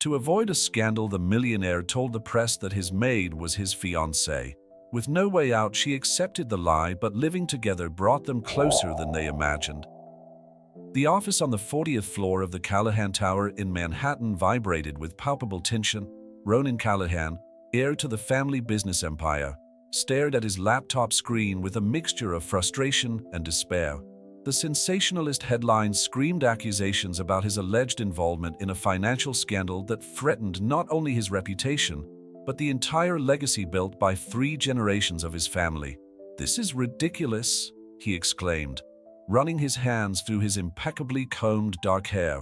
To avoid a scandal, the millionaire told the press that his maid was his fiancée. With no way out, she accepted the lie, but living together brought them closer than they imagined. The office on the 40th floor of the Callahan Tower in Manhattan vibrated with palpable tension. Ronan Callahan, heir to the family business empire, stared at his laptop screen with a mixture of frustration and despair. The sensationalist headlines screamed accusations about his alleged involvement in a financial scandal that threatened not only his reputation, but the entire legacy built by 3 generations of his family. "This is ridiculous," he exclaimed, running his hands through his impeccably combed dark hair.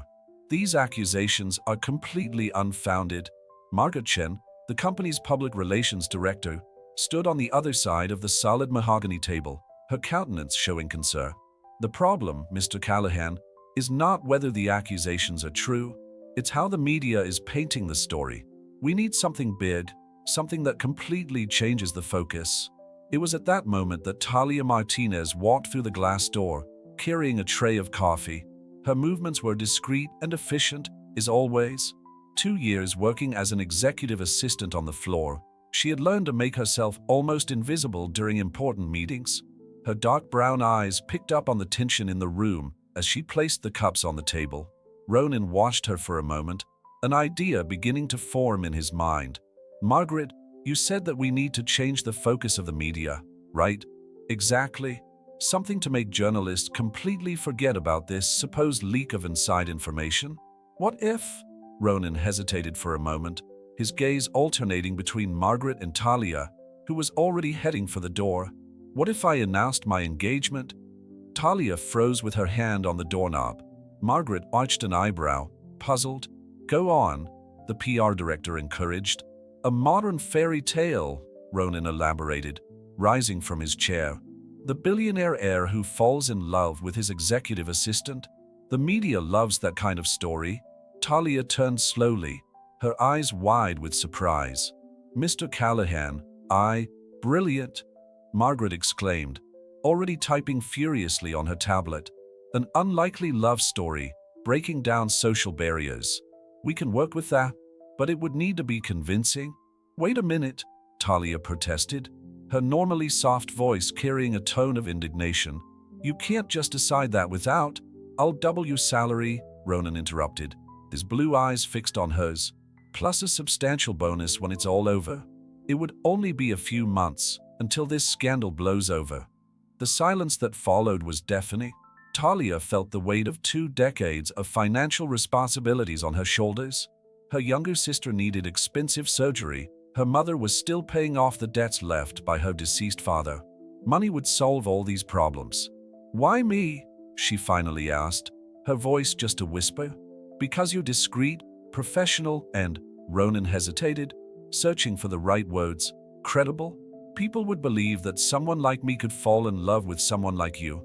"These accusations are completely unfounded." Margaret Chen, the company's public relations director, stood on the other side of the solid mahogany table, her countenance showing concern. "The problem, Mr. Callahan, is not whether the accusations are true, it's how the media is painting the story. We need something big, something that completely changes the focus." It was at that moment that Talia Martinez walked through the glass door, carrying a tray of coffee. Her movements were discreet and efficient, as always. 2 years working as an executive assistant on the floor, she had learned to make herself almost invisible during important meetings. Her dark brown eyes picked up on the tension in the room as she placed the cups on the table. Ronan watched her for a moment, an idea beginning to form in his mind. "Margaret, you said that we need to change the focus of the media, right?" "Exactly. Something to make journalists completely forget about this supposed leak of inside information." "What if?" Ronan hesitated for a moment, his gaze alternating between Margaret and Talia, who was already heading for the door. "What if I announced my engagement?" Talia froze with her hand on the doorknob. Margaret arched an eyebrow, puzzled. "Go on," the PR director encouraged. "A modern fairy tale," Ronan elaborated, rising from his chair. "The billionaire heir who falls in love with his executive assistant. The media loves that kind of story." Talia turned slowly, her eyes wide with surprise. "Mr. Callahan, brilliant!" Margaret exclaimed, already typing furiously on her tablet. "An unlikely love story, breaking down social barriers. We can work with that, but it would need to be convincing." "Wait a minute," Talia protested, her normally soft voice carrying a tone of indignation. "You can't just decide that without—" "I'll double your salary," Ronan interrupted, his blue eyes fixed on hers, "plus a substantial bonus when it's all over." It would only be a few months until this scandal blows over. The silence that followed was deafening. Talia felt the weight of 2 decades of financial responsibilities on her shoulders. Her younger sister needed expensive surgery. Her mother was still paying off the debts left by her deceased father. Money would solve all these problems. "Why me?" she finally asked, her voice just a whisper. "Because you're discreet, professional, and," Ronan hesitated, searching for the right words, "credible. People would believe that someone like me could fall in love with someone like you."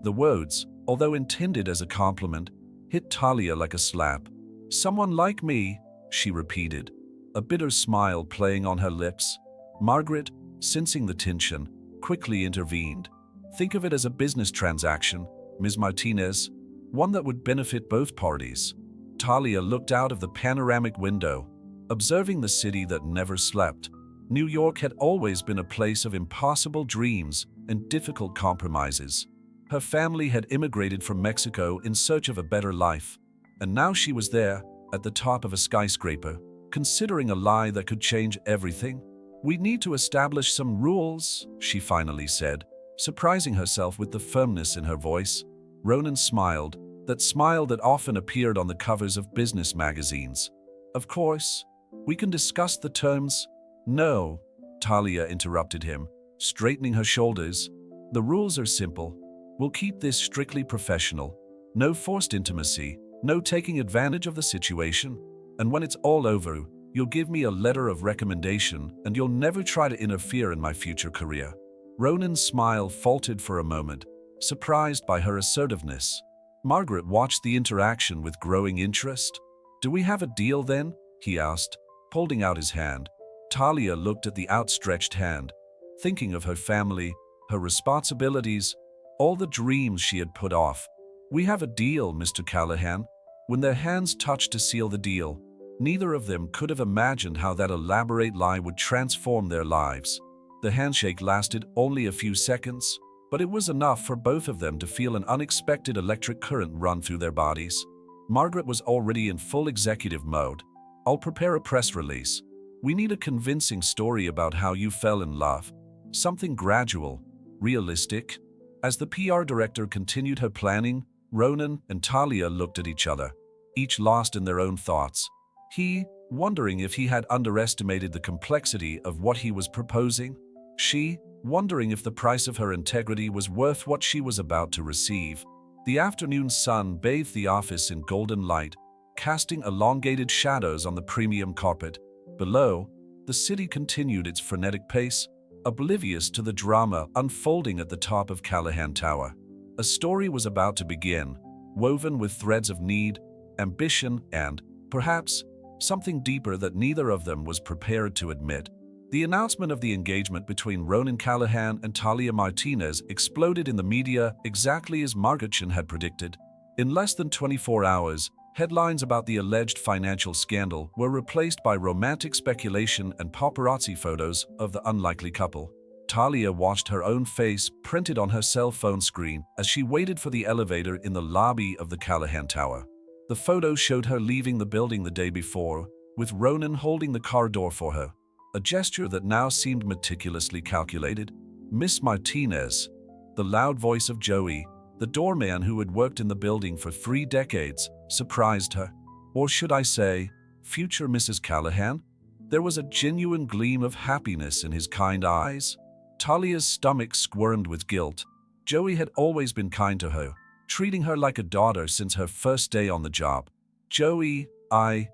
The words, although intended as a compliment, hit Talia like a slap. "Someone like me," she repeated, a bitter smile playing on her lips. Margaret, sensing the tension, quickly intervened. "Think of it as a business transaction, Ms. Martinez, one that would benefit both parties." Talia looked out of the panoramic window, observing the city that never slept. New York had always been a place of impossible dreams and difficult compromises. Her family had immigrated from Mexico in search of a better life, and now she was there, at the top of a skyscraper, considering a lie that could change everything. "We need to establish some rules," she finally said, surprising herself with the firmness in her voice. Ronan smiled, that smile that often appeared on the covers of business magazines. "Of course, we can discuss the terms." "No," Talia interrupted him, straightening her shoulders. "The rules are simple. We'll keep this strictly professional. No forced intimacy, no taking advantage of the situation. And when it's all over, you'll give me a letter of recommendation and you'll never try to interfere in my future career." Ronan's smile faltered for a moment, surprised by her assertiveness. Margaret watched the interaction with growing interest. "Do we have a deal then?" he asked, holding out his hand. Talia looked at the outstretched hand, thinking of her family, her responsibilities, all the dreams she had put off. "We have a deal, Mr. Callahan." When their hands touched to seal the deal, Neither of them could have imagined how that elaborate lie would transform their lives. The handshake lasted only a few seconds, but it was enough for both of them to feel an unexpected electric current run through their bodies. Margaret was already in full executive mode. "I'll prepare a press release. We need a convincing story about how you fell in love. Something gradual, realistic." As the PR director continued her planning, Ronan and Talia looked at each other, each lost in their own thoughts. He, wondering if he had underestimated the complexity of what he was proposing. She, wondering if the price of her integrity was worth what she was about to receive. The afternoon sun bathed the office in golden light, casting elongated shadows on the premium carpet. Below, the city continued its frenetic pace, oblivious to the drama unfolding at the top of Callahan Tower. A story was about to begin, woven with threads of need, ambition, and, perhaps, something deeper that neither of them was prepared to admit. The announcement of the engagement between Ronan Callahan and Talia Martinez exploded in the media exactly as Margaret had predicted. In less than 24 hours, headlines about the alleged financial scandal were replaced by romantic speculation and paparazzi photos of the unlikely couple. Talia watched her own face printed on her cell phone screen as she waited for the elevator in the lobby of the Callahan Tower. The photo showed her leaving the building the day before, with Ronan holding the car door for her, a gesture that now seemed meticulously calculated. "Miss Martinez," the loud voice of Joey, the doorman who had worked in the building for 3 decades, surprised her. Or should I say, future Mrs. Callahan? There was a genuine gleam of happiness in his kind eyes. Talia's stomach squirmed with guilt. Joey had always been kind to her, treating her like a daughter since her first day on the job. "Joey, I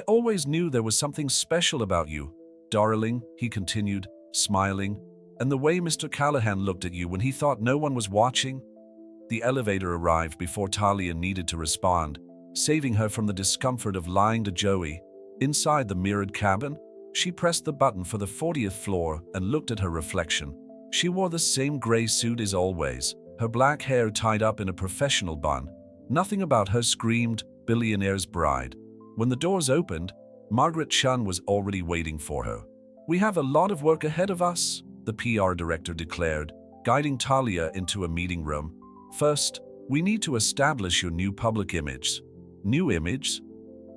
always knew there was something special about you, darling," he continued, smiling. "And the way Mr. Callahan looked at you when he thought no one was watching." The elevator arrived before Talia needed to respond, saving her from the discomfort of lying to Joey. Inside the mirrored cabin, she pressed the button for the 40th floor and looked at her reflection. She wore the same gray suit as always, her black hair tied up in a professional bun. Nothing about her screamed, "Billionaire's bride." When the doors opened, Margaret Chun was already waiting for her. "We have a lot of work ahead of us," the PR director declared, guiding Talia into a meeting room. "First, we need to establish your new public image." "New image?"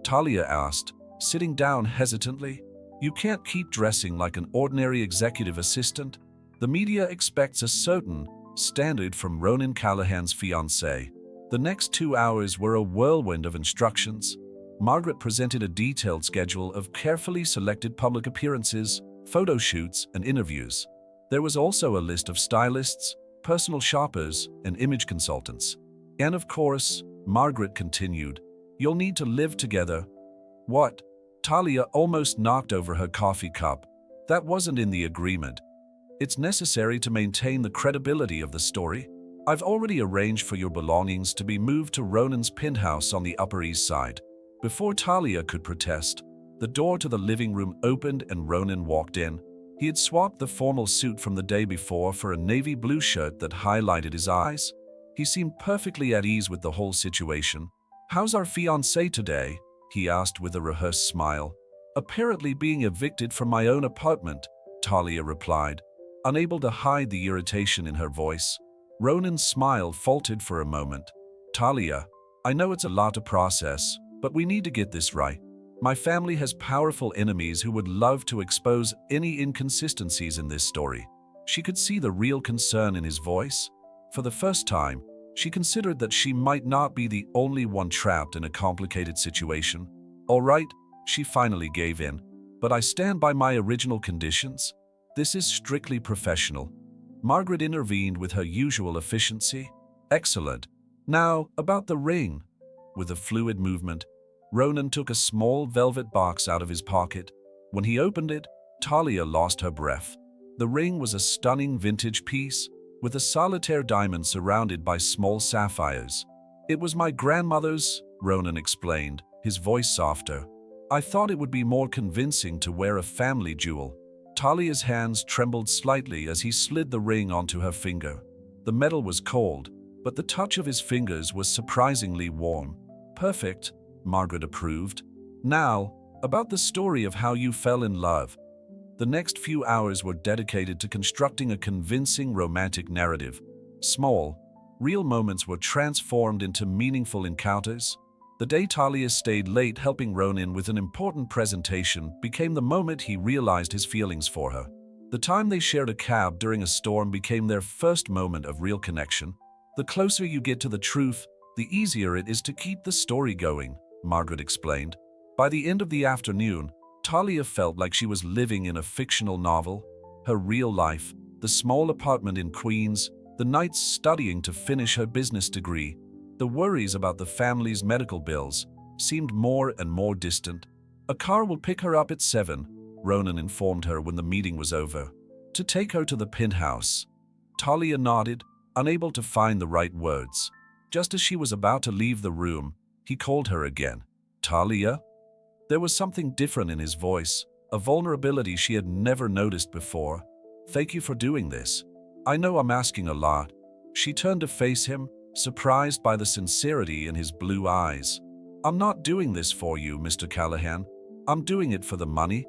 Talia asked, sitting down hesitantly. "You can't keep dressing like an ordinary executive assistant. The media expects a certain standard from Ronan Callahan's fiancée." The next 2 hours were a whirlwind of instructions. Margaret presented a detailed schedule of carefully selected public appearances, photo shoots, and interviews. There was also a list of stylists, personal shoppers, and image consultants. "And of course," Margaret continued, "you'll need to live together." "What?" Talia almost knocked over her coffee cup. "That wasn't in the agreement." "It's necessary to maintain the credibility of the story. I've already arranged for your belongings to be moved to Ronan's penthouse on the Upper East Side." Before Talia could protest, the door to the living room opened and Ronan walked in. He had swapped the formal suit from the day before for a navy blue shirt that highlighted his eyes. He seemed perfectly at ease with the whole situation. "How's our fiancé today?" he asked with a rehearsed smile. "Apparently being evicted from my own apartment," Talia replied, unable to hide the irritation in her voice. Ronan's smile faltered for a moment. "Talia, I know it's a lot to process, but we need to get this right. My family has powerful enemies who would love to expose any inconsistencies in this story." She could see the real concern in his voice. For the first time, she considered that she might not be the only one trapped in a complicated situation. "All right," she finally gave in, "but I stand by my original conditions. This is strictly professional." Margaret intervened with her usual efficiency. "Excellent. Now, about the ring." With a fluid movement, Ronan took a small velvet box out of his pocket. When he opened it, Talia lost her breath. The ring was a stunning vintage piece, with a solitaire diamond surrounded by small sapphires. "It was my grandmother's," Ronan explained, his voice softer. "I thought it would be more convincing to wear a family jewel." Talia's hands trembled slightly as he slid the ring onto her finger. The metal was cold, but the touch of his fingers was surprisingly warm. "Perfect," Margaret approved. "Now, about the story of how you fell in love. The next few hours were dedicated to constructing a convincing romantic narrative. Small, real moments were transformed into meaningful encounters. The day Talia stayed late helping Ronan with an important presentation became the moment he realized his feelings for her. The time they shared a cab during a storm became their first moment of real connection. The closer you get to the truth, the easier it is to keep the story going, Margaret explained. By the end of the afternoon, Talia felt like she was living in a fictional novel. Her real life, the small apartment in Queens, the nights studying to finish her business degree, the worries about the family's medical bills, seemed more and more distant. "A car will pick her up at 7, Ronan informed her when the meeting was over. "To take her to the penthouse." Talia nodded, unable to find the right words. Just as she was about to leave the room, he called her again. "Talia?" There was something different in his voice, a vulnerability she had never noticed before. "Thank you for doing this. I know I'm asking a lot." She turned to face him, surprised by the sincerity in his blue eyes. "I'm not doing this for you, Mr. Callahan. I'm doing it for the money."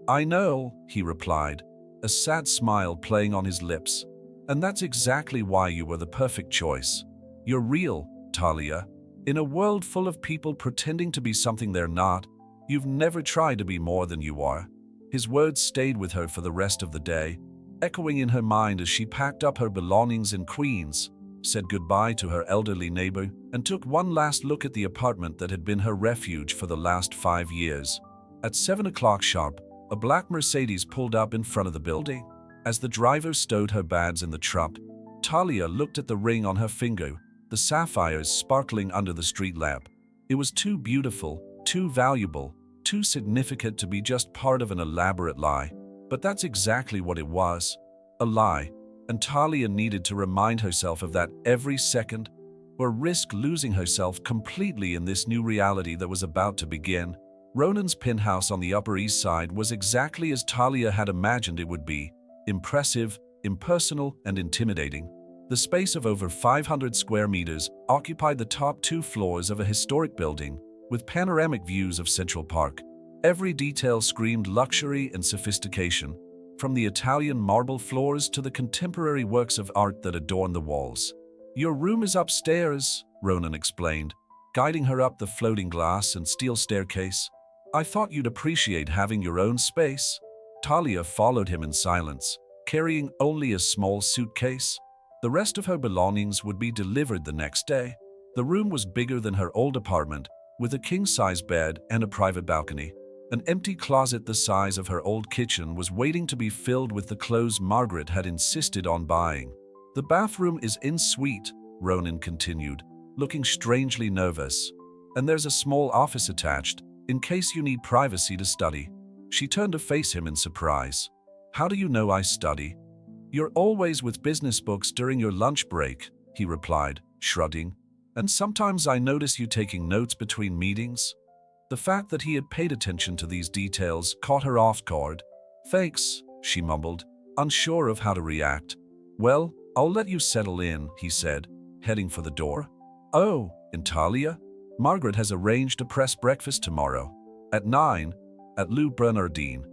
"I know," he replied, a sad smile playing on his lips. "And that's exactly why you were the perfect choice. You're real, Talia. In a world full of people pretending to be something they're not, you've never tried to be more than you are." His words stayed with her for the rest of the day, echoing in her mind as she packed up her belongings in Queens, said goodbye to her elderly neighbor, and took one last look at the apartment that had been her refuge for the last 5 years. At 7 o'clock sharp, a black Mercedes pulled up in front of the building. As the driver stowed her bags in the truck, Talia looked at the ring on her finger, the sapphires sparkling under the street lamp. It was too beautiful, too valuable, too significant to be just part of an elaborate lie. But that's exactly what it was, a lie, and Talia needed to remind herself of that every second, or risk losing herself completely in this new reality that was about to begin. Ronan's penthouse on the Upper East Side was exactly as Talia had imagined it would be: impressive, impersonal, and intimidating. The space of over 500 square meters occupied the top 2 floors of a historic building, with panoramic views of Central Park. Every detail screamed luxury and sophistication, from the Italian marble floors to the contemporary works of art that adorn the walls. "Your room is upstairs," Ronan explained, guiding her up the floating glass and steel staircase. "I thought you'd appreciate having your own space." Talia followed him in silence, carrying only a small suitcase. The rest of her belongings would be delivered the next day. The room was bigger than her old apartment, with a king-size bed and a private balcony. An empty closet the size of her old kitchen was waiting to be filled with the clothes Margaret had insisted on buying. "The bathroom is en suite," Ronan continued, looking strangely nervous. "And there's a small office attached, in case you need privacy to study." She turned to face him in surprise. "How do you know I study?" "You're always with business books during your lunch break," he replied, shrugging. "And sometimes I notice you taking notes between meetings." The fact that he had paid attention to these details caught her off guard. "Thanks," she mumbled, unsure of how to react. "Well, I'll let you settle in," he said, heading for the door. "Oh, and Talia? Margaret has arranged a press breakfast tomorrow. At 9, at Lou Bernardine."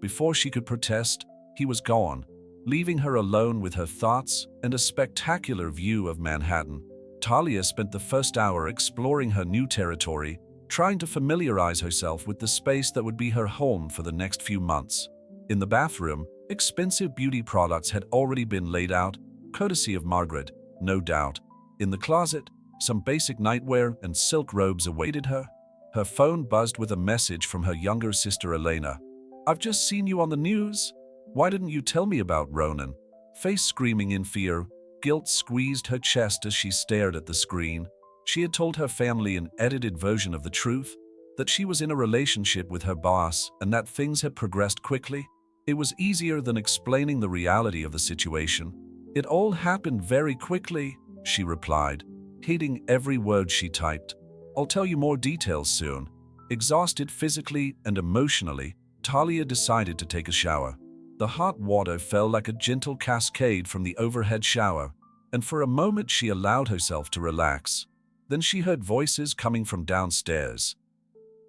Before she could protest, he was gone, leaving her alone with her thoughts and a spectacular view of Manhattan. Talia spent the first hour exploring her new territory, trying to familiarize herself with the space that would be her home for the next few months. In the bathroom, expensive beauty products had already been laid out, courtesy of Margaret, no doubt. In the closet, some basic nightwear and silk robes awaited her. Her phone buzzed with a message from her younger sister Elena. "I've just seen you on the news. Why didn't you tell me about Ronan?" Face screaming in fear, guilt squeezed her chest as she stared at the screen. She had told her family an edited version of the truth, that she was in a relationship with her boss and that things had progressed quickly. It was easier than explaining the reality of the situation. "It all happened very quickly," she replied, hating every word she typed. "I'll tell you more details soon." Exhausted physically and emotionally, Talia decided to take a shower. The hot water fell like a gentle cascade from the overhead shower, and for a moment she allowed herself to relax. Then she heard voices coming from downstairs.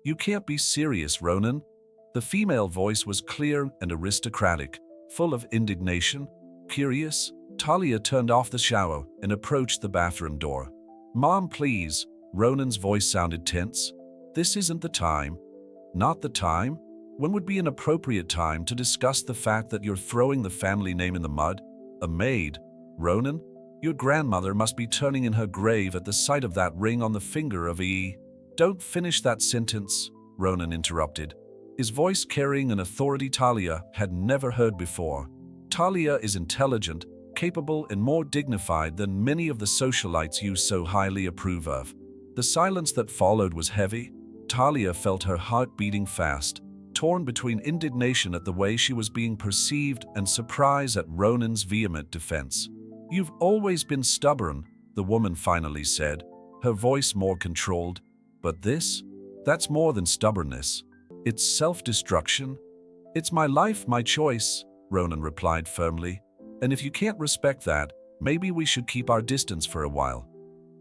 You can't be serious, Ronan. The female voice was clear and aristocratic, full of indignation. Curious, Talia turned off the shower and approached the bathroom door. Mom, please. Ronan's voice sounded tense. This isn't the time. Not the time? When would be an appropriate time to discuss the fact that you're throwing the family name in the mud? A maid? Ronan, your grandmother must be turning in her grave at the sight of that ring on the finger of E. Don't finish that sentence, Ronan interrupted, his voice carrying an authority Talia had never heard before. Talia is intelligent, capable, and more dignified than many of the socialites you so highly approve of. The silence that followed was heavy. Talia felt her heart beating fast, torn between indignation at the way she was being perceived and surprise at Ronan's vehement defense. You've always been stubborn, the woman finally said, her voice more controlled. But this? That's more than stubbornness. It's self-destruction. It's my life, my choice, Ronan replied firmly. And if you can't respect that, maybe we should keep our distance for a while.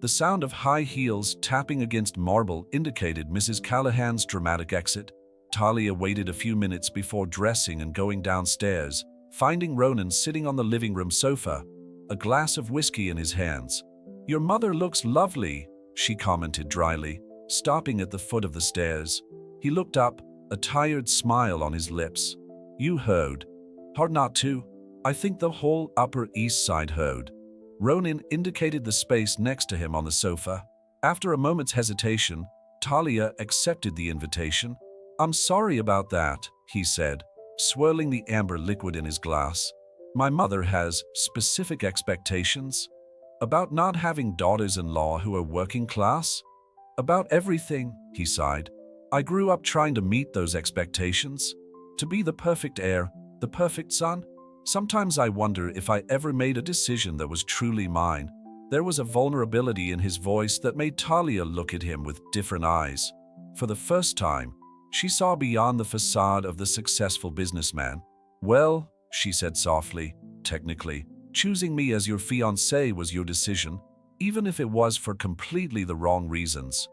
The sound of high heels tapping against marble indicated Mrs. Callahan's dramatic exit. Talia waited a few minutes before dressing and going downstairs, finding Ronan sitting on the living room sofa, a glass of whiskey in his hands. Your mother looks lovely, she commented dryly, stopping at the foot of the stairs. He looked up, a tired smile on his lips. You heard. Hard not to. I think the whole Upper East Side heard. Ronan indicated the space next to him on the sofa. After a moment's hesitation, Talia accepted the invitation. I'm sorry about that, he said, swirling the amber liquid in his glass. My mother has specific expectations. About not having daughters-in-law who are working class? About everything, he sighed. I grew up trying to meet those expectations. To be the perfect heir, the perfect son. Sometimes I wonder if I ever made a decision that was truly mine. There was a vulnerability in his voice that made Talia look at him with different eyes. For the first time, she saw beyond the facade of the successful businessman. Well, she said softly, technically, choosing me as your fiancé was your decision, even if it was for completely the wrong reasons.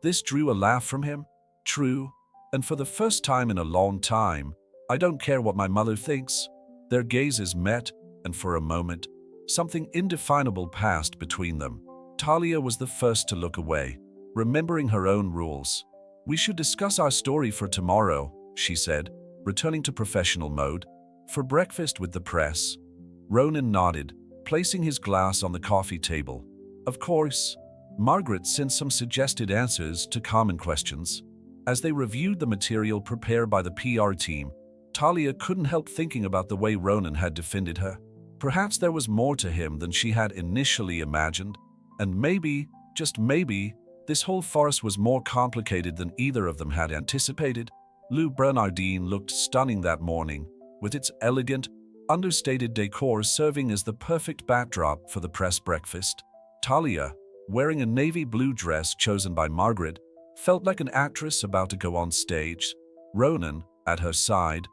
This drew a laugh from him. True, and for the first time in a long time, I don't care what my mother thinks. Their gazes met, and for a moment, something indefinable passed between them. Talia was the first to look away, remembering her own rules. We should discuss our story for tomorrow, she said, returning to professional mode. For breakfast with the press. Ronan nodded, placing his glass on the coffee table. Of course. Margaret sent some suggested answers to common questions. As they reviewed the material prepared by the PR team, Talia couldn't help thinking about the way Ronan had defended her. Perhaps there was more to him than she had initially imagined, and maybe, just maybe, this whole farce was more complicated than either of them had anticipated. Lou Bernardine looked stunning that morning, with its elegant, understated decor serving as the perfect backdrop for the press breakfast. Talia, wearing a navy blue dress chosen by Margaret, felt like an actress about to go on stage. Ronan, at her side,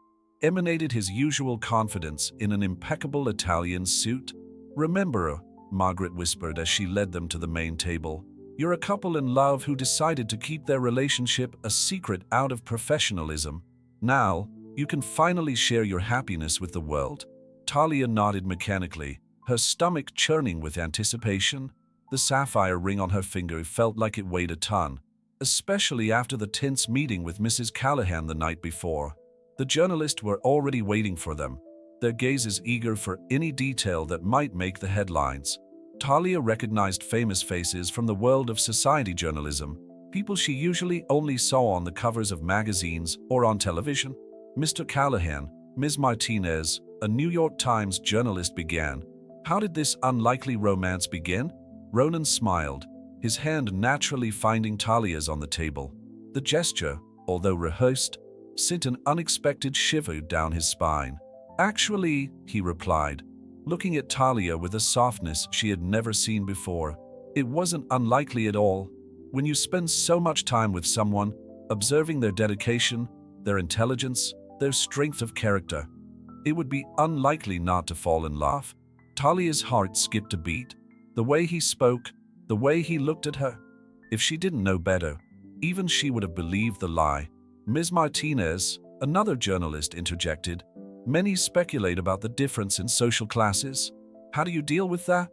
emanated his usual confidence in an impeccable Italian suit. Remember, Margaret whispered as she led them to the main table, you're a couple in love who decided to keep their relationship a secret out of professionalism. Now, you can finally share your happiness with the world. Talia nodded mechanically, her stomach churning with anticipation. The sapphire ring on her finger felt like it weighed a ton, especially after the tense meeting with Mrs. Callahan the night before. The journalists were already waiting for them, their gazes eager for any detail that might make the headlines. Talia recognized famous faces from the world of society journalism, people she usually only saw on the covers of magazines or on television. Mr. Callahan, Ms. Martinez, a New York Times journalist began. How did this unlikely romance begin? Ronan smiled, his hand naturally finding Talia's on the table. The gesture, although rehearsed, sent an unexpected shiver down his spine. Actually, he replied, looking at Talia with a softness she had never seen before, it wasn't unlikely at all. When you spend so much time with someone, observing their dedication, their intelligence, their strength of character, it would be unlikely not to fall in love. Talia's heart skipped a beat. The way he spoke, the way he looked at her. If she didn't know better, Even she would have believed the lie. Ms. Martinez, another journalist, interjected. Many speculate about the difference in social classes. How do you deal with that?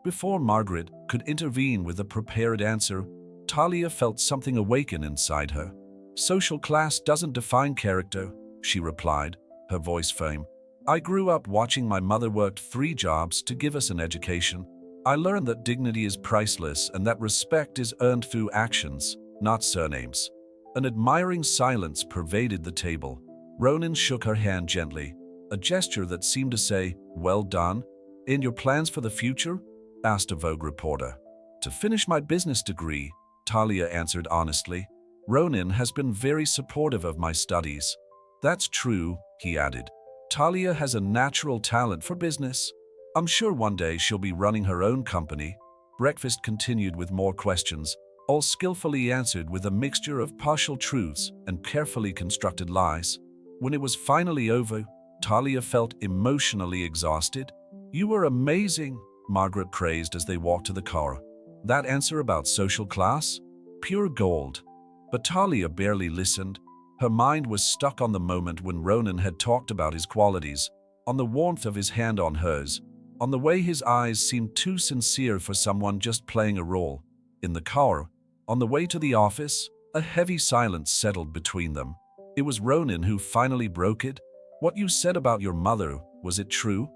Before Margaret could intervene with a prepared answer, Talia felt something awaken inside her. Social class doesn't define character, she replied, her voice firm. I grew up watching my mother work 3 jobs to give us an education. I learned that dignity is priceless and that respect is earned through actions, not surnames. An admiring silence pervaded the table. Ronan shook her hand gently, a gesture that seemed to say, well done. In your plans for the future? Asked a Vogue reporter. To finish my business degree, Talia answered honestly. Ronan has been very supportive of my studies. That's true, he added. Talia has a natural talent for business. I'm sure one day she'll be running her own company. Breakfast continued with more questions, all skillfully answered with a mixture of partial truths and carefully constructed lies. When it was finally over, Talia felt emotionally exhausted. You were amazing, Margaret praised as they walked to the car. That answer about social class? Pure gold. But Talia barely listened. Her mind was stuck on the moment when Ronan had talked about his qualities, on the warmth of his hand on hers, on the way his eyes seemed too sincere for someone just playing a role. In the car, on the way to the office, a heavy silence settled between them. It was Ronan who finally broke it. What you said about your mother, was it true?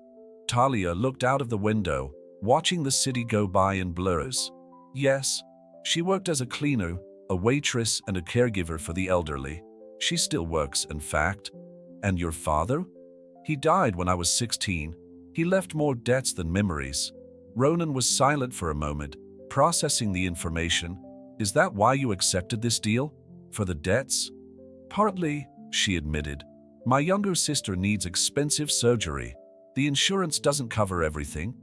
Talia looked out of the window, watching the city go by in blurs. Yes, she worked as a cleaner, a waitress and a caregiver for the elderly. She still works, in fact. And your father? He died when I was 16. He left more debts than memories. Ronan was silent for a moment, processing the information. Is that why you accepted this deal? For the debts? Partly, she admitted. My younger sister needs expensive surgery. The insurance doesn't cover everything.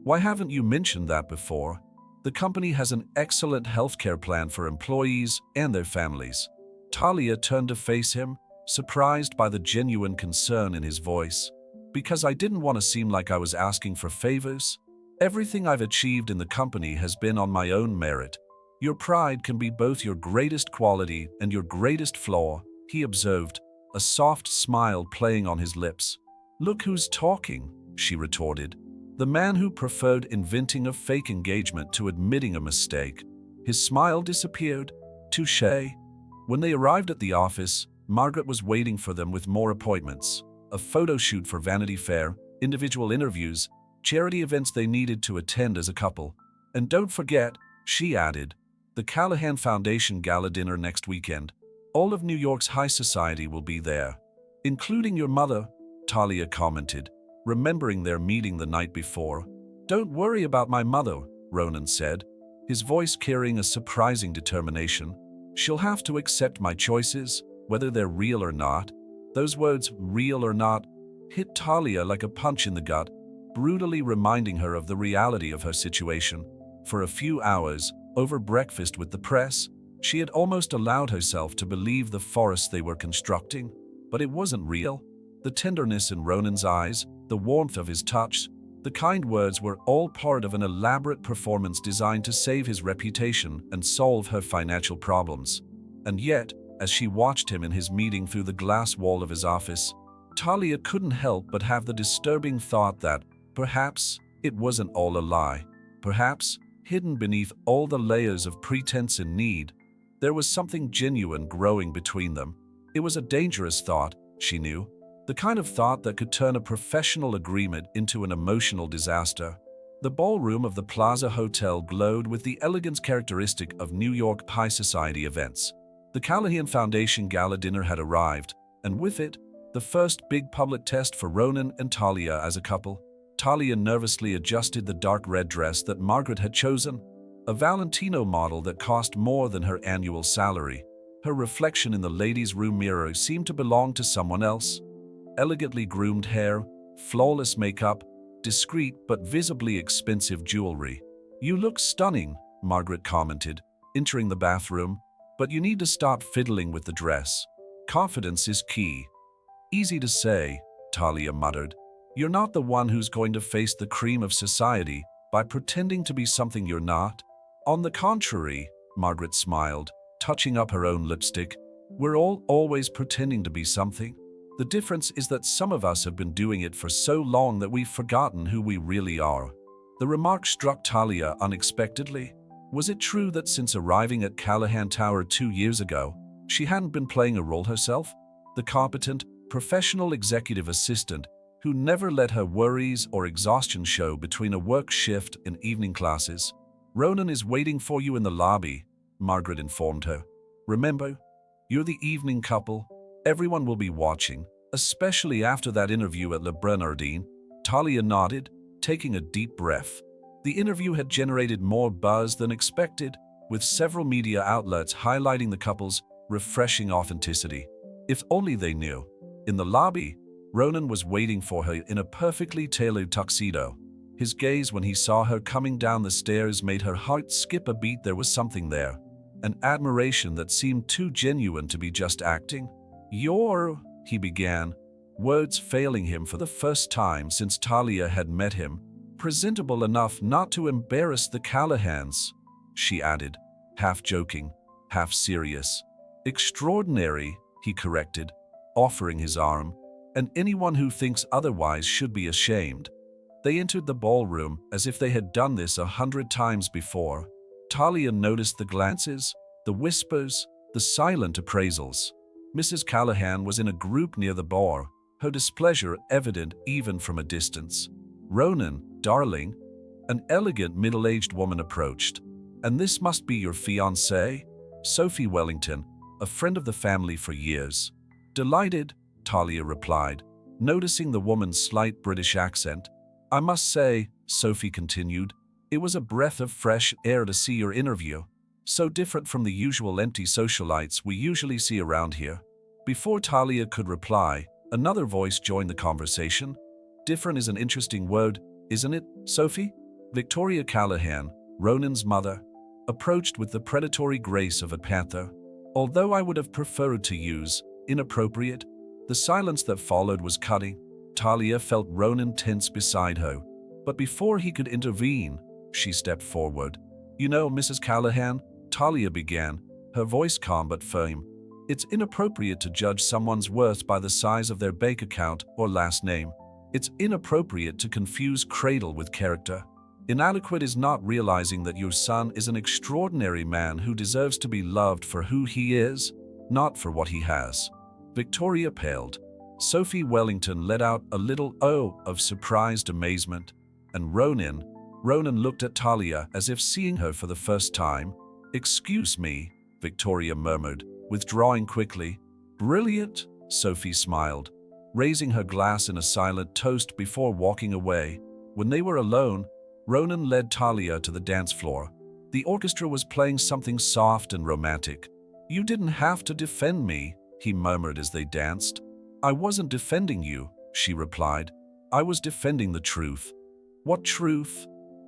Why haven't you mentioned that before? The company has an excellent healthcare plan for employees and their families. Talia turned to face him, surprised by the genuine concern in his voice. Because I didn't want to seem like I was asking for favors. Everything I've achieved in the company has been on my own merit. Your pride can be both your greatest quality and your greatest flaw, he observed, a soft smile playing on his lips. Look who's talking, she retorted. The man who preferred inventing a fake engagement to admitting a mistake. His smile disappeared. Touché. When they arrived at the office, Margaret was waiting for them with more appointments. A photo shoot for Vanity Fair, individual interviews, charity events they needed to attend as a couple. And don't forget, she added, the Callahan Foundation Gala dinner next weekend. All of New York's high society will be there. Including your mother, Talia commented, remembering their meeting the night before. Don't worry about my mother, Ronan said, his voice carrying a surprising determination. She'll have to accept my choices, whether they're real or not. Those words, real or not, hit Talia like a punch in the gut, brutally reminding her of the reality of her situation. For a few hours, over breakfast with the press, she had almost allowed herself to believe the forest they were constructing. But it wasn't real. The tenderness in Ronan's eyes, the warmth of his touch, the kind words were all part of an elaborate performance designed to save his reputation and solve her financial problems. And yet, as she watched him in his meeting through the glass wall of his office, Talia couldn't help but have the disturbing thought that, perhaps, it wasn't all a lie. Perhaps, hidden beneath all the layers of pretense and need, there was something genuine growing between them. It was a dangerous thought, she knew, the kind of thought that could turn a professional agreement into an emotional disaster. The ballroom of the Plaza Hotel glowed with the elegance characteristic of New York high society events. The Callahan Foundation Gala dinner had arrived, and with it, the first big public test for Ronan and Talia as a couple. Talia nervously adjusted the dark red dress that Margaret had chosen, a Valentino model that cost more than her annual salary. Her reflection in the ladies' room mirror seemed to belong to someone else. Elegantly groomed hair, flawless makeup, discreet but visibly expensive jewelry. You look stunning, Margaret commented, entering the bathroom, but you need to stop fiddling with the dress. Confidence is key. Easy to say, Talia muttered. You're not the one who's going to face the cream of society by pretending to be something you're not. On the contrary, Margaret smiled. touching up her own lipstick. We're all always pretending to be something. The difference is that some of us have been doing it for so long that we've forgotten who we really are. The remark struck Talia unexpectedly. Was it true that since arriving at Callahan Tower 2 years ago, she hadn't been playing a role herself? The competent, professional executive assistant who never let her worries or exhaustion show between a work shift and evening classes. "Ronan is waiting for you in the lobby," Margaret informed her. "Remember, you're the evening couple. Everyone will be watching, especially after that interview at Le Bernardin." Talia nodded, taking a deep breath. The interview had generated more buzz than expected, with several media outlets highlighting the couple's refreshing authenticity. If only they knew. In the lobby, Ronan was waiting for her in a perfectly tailored tuxedo. His gaze when he saw her coming down the stairs made her heart skip a beat. There was something there, an admiration that seemed too genuine to be just acting. "You're," he began, words failing him for the first time since Talia had met him, "presentable enough not to embarrass the Callahans," she added, half joking, half serious. "Extraordinary," he corrected, offering his arm, "and anyone who thinks otherwise should be ashamed." They entered the ballroom as if they had done this 100 times before. Talia noticed the glances, the whispers, the silent appraisals. Mrs. Callahan was in a group near the bar, her displeasure evident even from a distance. "Ronan, darling," an elegant middle-aged woman approached. "And this must be your fiancée, Sophie Wellington, a friend of the family for years." "Delighted," Talia replied, noticing the woman's slight British accent. "I must say," Sophie continued, "it was a breath of fresh air to see your interview. So different from the usual empty socialites we usually see around here." Before Talia could reply, another voice joined the conversation. "Different is an interesting word, isn't it, Sophie?" Victoria Callahan, Ronan's mother, approached with the predatory grace of a panther. "Although I would have preferred to use inappropriate." The silence that followed was cutting. Talia felt Ronan tense beside her, but before he could intervene, she stepped forward. "You know, Mrs. Callahan," Talia began, her voice calm but firm, "it's inappropriate to judge someone's worth by the size of their bank account or last name. It's inappropriate to confuse cradle with character. Inadequate is not realizing that your son is an extraordinary man who deserves to be loved for who he is, not for what he has." Victoria paled. Sophie Wellington let out a little "oh" of surprised amazement, and Ronan looked at Talia as if seeing her for the first time. "Excuse me," Victoria murmured, withdrawing quickly. "Brilliant," Sophie smiled, raising her glass in a silent toast before walking away. When they were alone, Ronan led Talia to the dance floor. The orchestra was playing something soft and romantic. "You didn't have to defend me," he murmured as they danced. "I wasn't defending you," she replied. "I was defending the truth." "What truth?"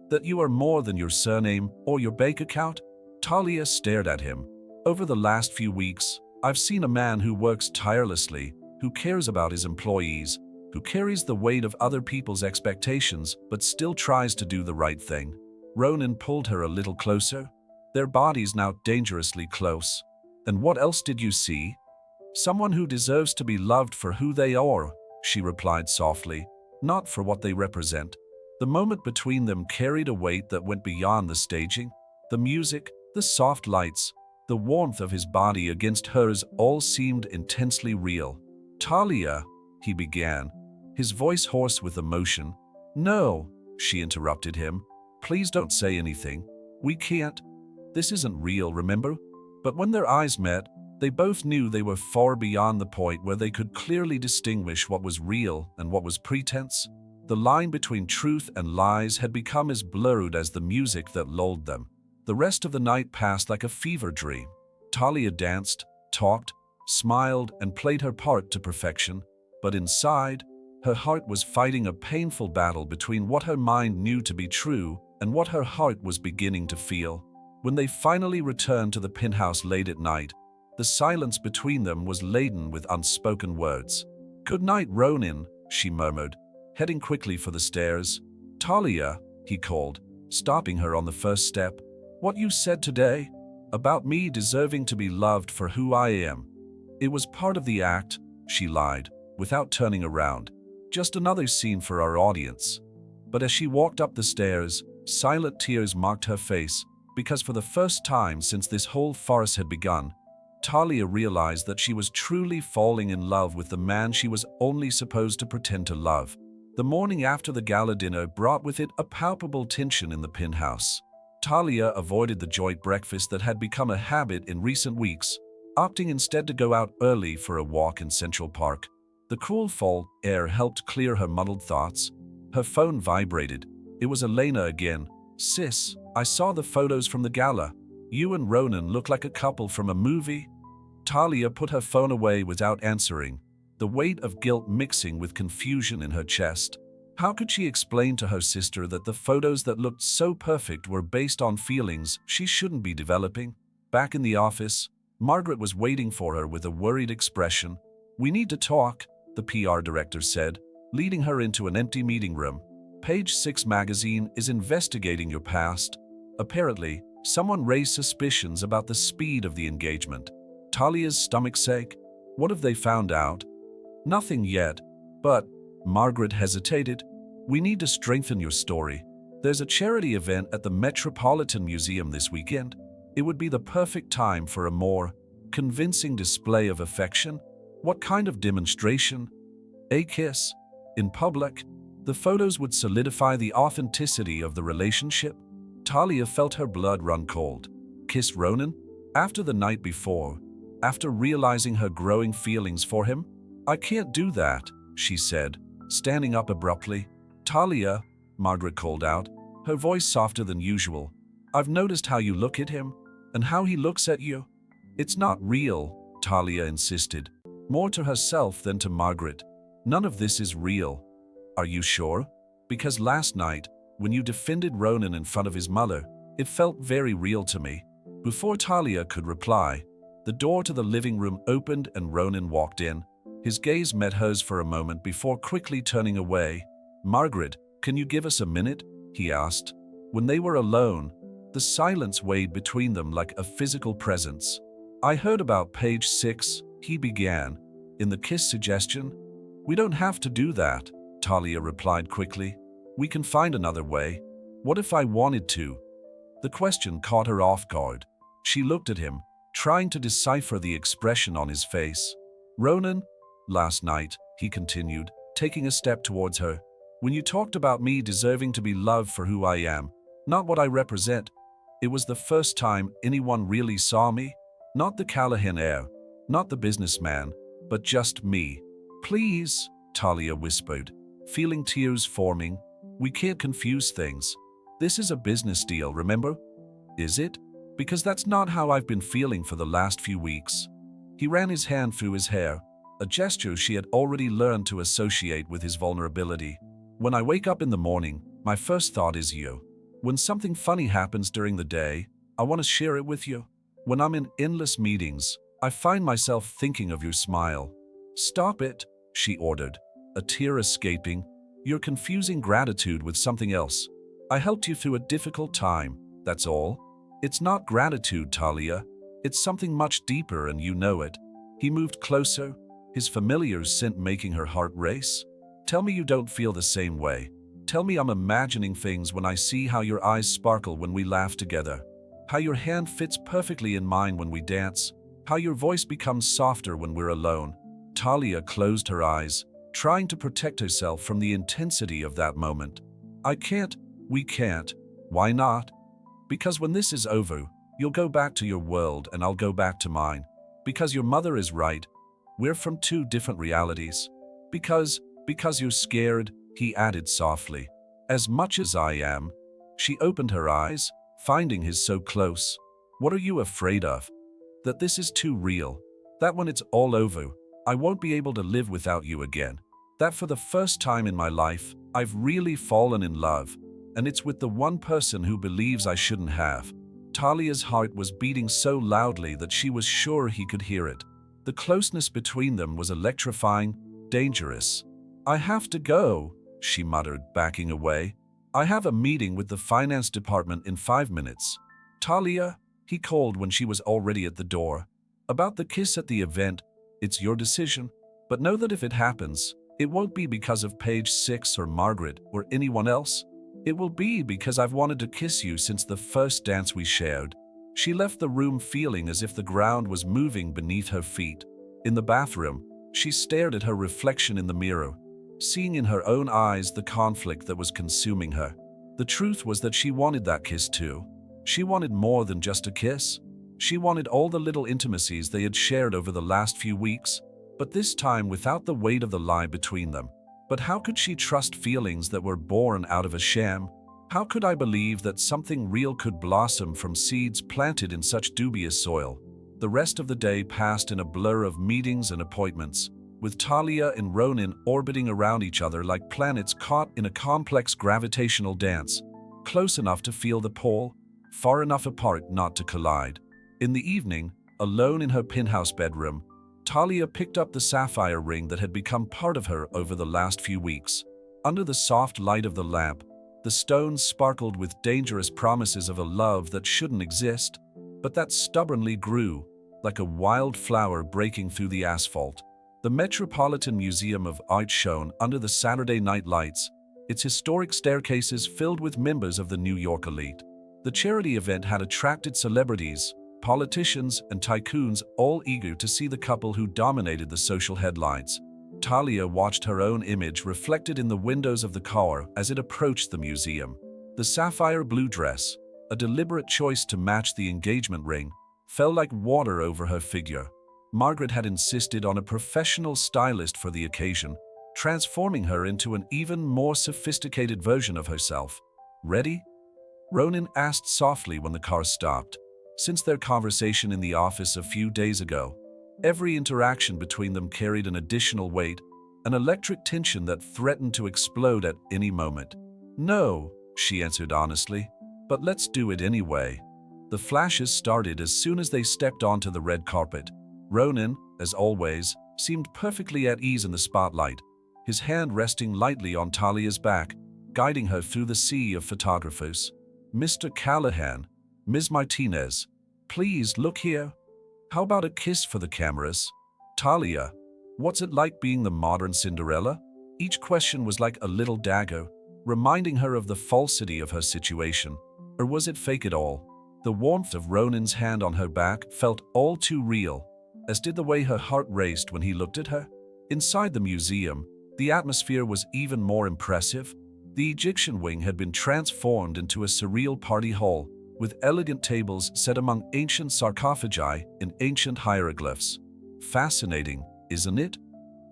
"That you are more than your surname or your bank account?" Talia stared at him. "Over the last few weeks, I've seen a man who works tirelessly, who cares about his employees, who carries the weight of other people's expectations but still tries to do the right thing." Ronan pulled her a little closer, their bodies now dangerously close. "And what else did you see?" "Someone who deserves to be loved for who they are," she replied softly, "not for what they represent." The moment between them carried a weight that went beyond the staging. The music, the soft lights, the warmth of his body against hers all seemed intensely real. "Talia," he began, his voice hoarse with emotion. "No," she interrupted him. "Please don't say anything. We can't. This isn't real, remember?" But when their eyes met, they both knew they were far beyond the point where they could clearly distinguish what was real and what was pretense. The line between truth and lies had become as blurred as the music that lulled them. The rest of the night passed like a fever dream. Talia danced, talked, smiled, and played her part to perfection. But inside, her heart was fighting a painful battle between what her mind knew to be true and what her heart was beginning to feel. When they finally returned to the penthouse late at night, the silence between them was laden with unspoken words. "Good night, Ronan," she murmured, heading quickly for the stairs. "Talia," he called, stopping her on the first step. "What you said today? About me deserving to be loved for who I am. It was part of the act, she lied, without turning around. Just another scene for our audience. But as she walked up the stairs, silent tears marked her face, because for the first time since this whole farce had begun, Talia realized that she was truly falling in love with the man she was only supposed to pretend to love. The morning after the gala dinner brought with it a palpable tension in the penthouse. Talia avoided the joint breakfast that had become a habit in recent weeks, opting instead to go out early for a walk in Central Park. The cool fall air helped clear her muddled thoughts. Her phone vibrated. It was Elena again. "Sis, I saw the photos from the gala. You and Ronan look like a couple from a movie." Talia put her phone away without answering, the weight of guilt mixing with confusion in her chest. How could she explain to her sister that the photos that looked so perfect were based on feelings she shouldn't be developing? Back in the office, Margaret was waiting for her with a worried expression. "We need to talk," the PR director said, leading her into an empty meeting room. "Page 6 magazine is investigating your past. Apparently, someone raised suspicions about the speed of the engagement." Talia's stomach sank. What have they found out? "Nothing yet, but..." Margaret hesitated. "We need to strengthen your story. There's a charity event at the Metropolitan Museum this weekend. It would be the perfect time for a more convincing display of affection." "What kind of demonstration?" "A kiss. In public. The photos would solidify the authenticity of the relationship." Talia felt her blood run cold. Kiss Ronan? After the night before? After realizing her growing feelings for him? "I can't do that," she said, standing up abruptly. "Talia," Margaret called out, her voice softer than usual. "I've noticed how you look at him, and how he looks at you." "It's not real," Talia insisted, more to herself than to Margaret. "None of this is real." "Are you sure? Because last night, when you defended Ronan in front of his mother, it felt very real to me." Before Talia could reply, the door to the living room opened and Ronan walked in. His gaze met hers for a moment before quickly turning away. "Margaret, can you give us a minute?" he asked. When they were alone, the silence weighed between them like a physical presence. "I heard about page 6, he began. "In the kiss suggestion?" "We don't have to do that," Talia replied quickly. "We can find another way." "What if I wanted to?" The question caught her off guard. She looked at him, trying to decipher the expression on his face. "Ronan, last night," he continued, taking a step towards her, "when you talked about me deserving to be loved for who I am, not what I represent, it was the first time anyone really saw me. Not the Callahan heir, not the businessman, but just me." "Please," Talia whispered, feeling tears forming. "We can't confuse things. This is a business deal, remember?" "Is it? Because that's not how I've been feeling for the last few weeks." He ran his hand through his hair, a gesture she had already learned to associate with his vulnerability. "When I wake up in the morning, my first thought is you. When something funny happens during the day, I want to share it with you. When I'm in endless meetings, I find myself thinking of your smile." "Stop it," she ordered, a tear escaping. "You're confusing gratitude with something else. I helped you through a difficult time, that's all." "It's not gratitude, Talia. It's something much deeper and you know it." He moved closer, his familiar scent making her heart race. "Tell me you don't feel the same way. Tell me I'm imagining things when I see how your eyes sparkle when we laugh together, how your hand fits perfectly in mine when we dance, how your voice becomes softer when we're alone." Talia closed her eyes, trying to protect herself from the intensity of that moment. "I can't." "We can't." "Why not?" "Because when this is over, you'll go back to your world and I'll go back to mine. Because your mother is right. We're from two different realities. Because you're scared," he added softly. "As much as I am." She opened her eyes, finding his so close. "What are you afraid of?" "That this is too real. That when it's all over, I won't be able to live without you again. That for the first time in my life, I've really fallen in love. And it's with the one person who believes I shouldn't have." Talia's heart was beating so loudly that she was sure he could hear it. The closeness between them was electrifying, dangerous. "I have to go," she muttered, backing away. "I have a meeting with the finance department in 5 minutes." "Talia," He called when she was already at the door. About the kiss at the event, it's your decision, but know that if it happens, it won't be because of page 6 or Margaret or anyone else. It will be because I've wanted to kiss you since the first dance we shared. She left the room feeling as if the ground was moving beneath her feet. In the bathroom, she stared at her reflection in the mirror, seeing in her own eyes the conflict that was consuming her. The truth was that she wanted that kiss too. She wanted more than just a kiss. She wanted all the little intimacies they had shared over the last few weeks, but this time without the weight of the lie between them. But how could she trust feelings that were born out of a sham? How could I believe that something real could blossom from seeds planted in such dubious soil? The rest of the day passed in a blur of meetings and appointments, with Talia and Ronan orbiting around each other like planets caught in a complex gravitational dance, close enough to feel the pull, far enough apart not to collide. In the evening, alone in her penthouse bedroom, Talia picked up the sapphire ring that had become part of her over the last few weeks. Under the soft light of the lamp, the stones sparkled with dangerous promises of a love that shouldn't exist, but that stubbornly grew, like a wild flower breaking through the asphalt. The Metropolitan Museum of Art shone under the Saturday night lights, its historic staircases filled with members of the New York elite. The charity event had attracted celebrities, politicians, and tycoons, all eager to see the couple who dominated the social headlines. Talia watched her own image reflected in the windows of the car as it approached the museum. The sapphire blue dress, a deliberate choice to match the engagement ring, fell like water over her figure. Margaret had insisted on a professional stylist for the occasion, transforming her into an even more sophisticated version of herself. "Ready?" Ronan asked softly when the car stopped. Since their conversation in the office a few days ago, every interaction between them carried an additional weight, an electric tension that threatened to explode at any moment. "No," she answered honestly, "but let's do it anyway." The flashes started as soon as they stepped onto the red carpet. Ronan, as always, seemed perfectly at ease in the spotlight, his hand resting lightly on Talia's back, guiding her through the sea of photographers. "Mr. Callahan, Ms. Martinez, please look here. How about a kiss for the cameras? Talia, what's it like being the modern Cinderella?" Each question was like a little dagger, reminding her of the falsity of her situation. Or was it fake at all? The warmth of Ronan's hand on her back felt all too real, as did the way her heart raced when he looked at her. Inside the museum, the atmosphere was even more impressive. The Egyptian wing had been transformed into a surreal party hall, with elegant tables set among ancient sarcophagi and ancient hieroglyphs. "Fascinating, isn't it?"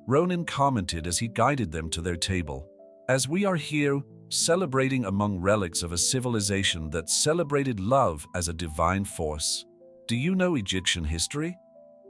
Ronan commented as he guided them to their table. "As we are here, celebrating among relics of a civilization that celebrated love as a divine force. Do you know Egyptian history?"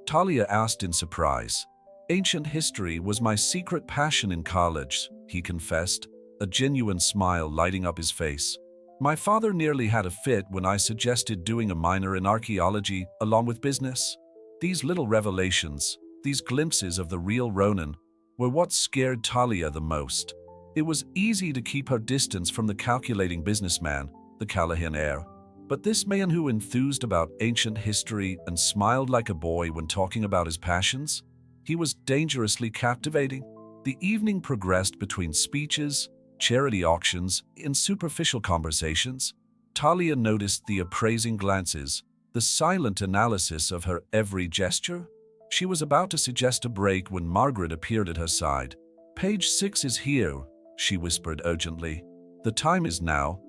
Talia asked in surprise. "Ancient history was my secret passion in college," he confessed, a genuine smile lighting up his face. "My father nearly had a fit when I suggested doing a minor in archaeology along with business." These little revelations, these glimpses of the real Ronan, were what scared Talia the most. It was easy to keep her distance from the calculating businessman, the Callahan heir. But this man who enthused about ancient history and smiled like a boy when talking about his passions, he was dangerously captivating. The evening progressed between speeches, charity auctions, and superficial conversations. Talia noticed the appraising glances, the silent analysis of her every gesture. She was about to suggest a break when Margaret appeared at her side. "Page 6 is here," she whispered urgently. "The time is now."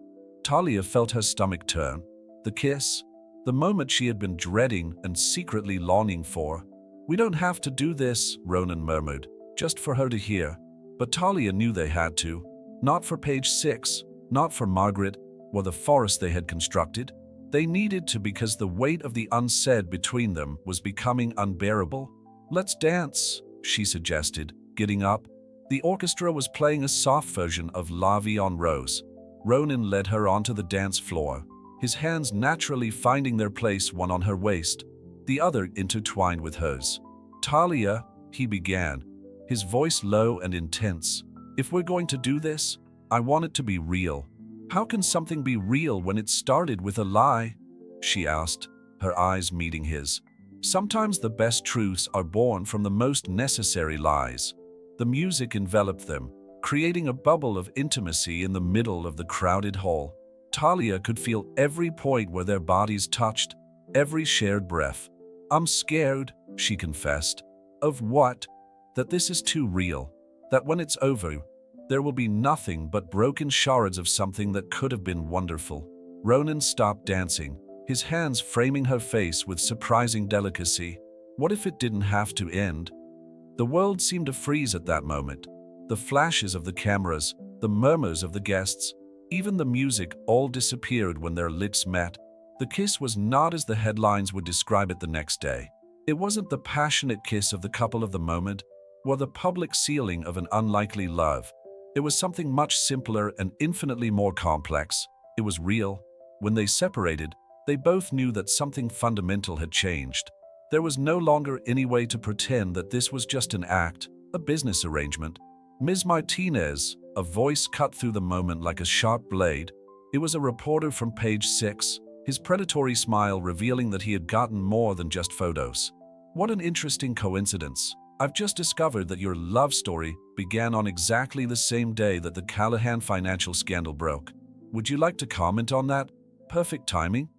Talia felt her stomach turn. The kiss, the moment she had been dreading and secretly longing for. "We don't have to do this," Ronan murmured, just for her to hear. But Talia knew they had to. Not for page 6, not for Margaret, or the forest they had constructed. They needed to because the weight of the unsaid between them was becoming unbearable. "Let's dance," she suggested, getting up. The orchestra was playing a soft version of La Vie en Rose. Ronan led her onto the dance floor, his hands naturally finding their place, one on her waist, the other intertwined with hers. "Talia," he began, his voice low and intense, "if we're going to do this, I want it to be real." "How can something be real when it started with a lie?" she asked, her eyes meeting his. Sometimes the best truths are born from the most necessary lies. The music enveloped them, creating a bubble of intimacy in the middle of the crowded hall. Talia could feel every point where their bodies touched, every shared breath. "I'm scared," she confessed. "Of what?" "That this is too real. That when it's over, there will be nothing but broken shards of something that could have been wonderful." Ronan stopped dancing, his hands framing her face with surprising delicacy. What if it didn't have to end? The world seemed to freeze at that moment. The flashes of the cameras, the murmurs of the guests, even the music all disappeared when their lips met. The kiss was not as the headlines would describe it the next day. It wasn't the passionate kiss of the couple of the moment, or the public sealing of an unlikely love. It was something much simpler and infinitely more complex. It was real. When they separated, they both knew that something fundamental had changed. There was no longer any way to pretend that this was just an act, a business arrangement. "Ms. Martinez," a voice cut through the moment like a sharp blade. It was a reporter from page 6, his predatory smile revealing that he had gotten more than just photos. "What an interesting coincidence. I've just discovered that your love story began on exactly the same day that the Callahan financial scandal broke. Would you like to comment on that? Perfect timing."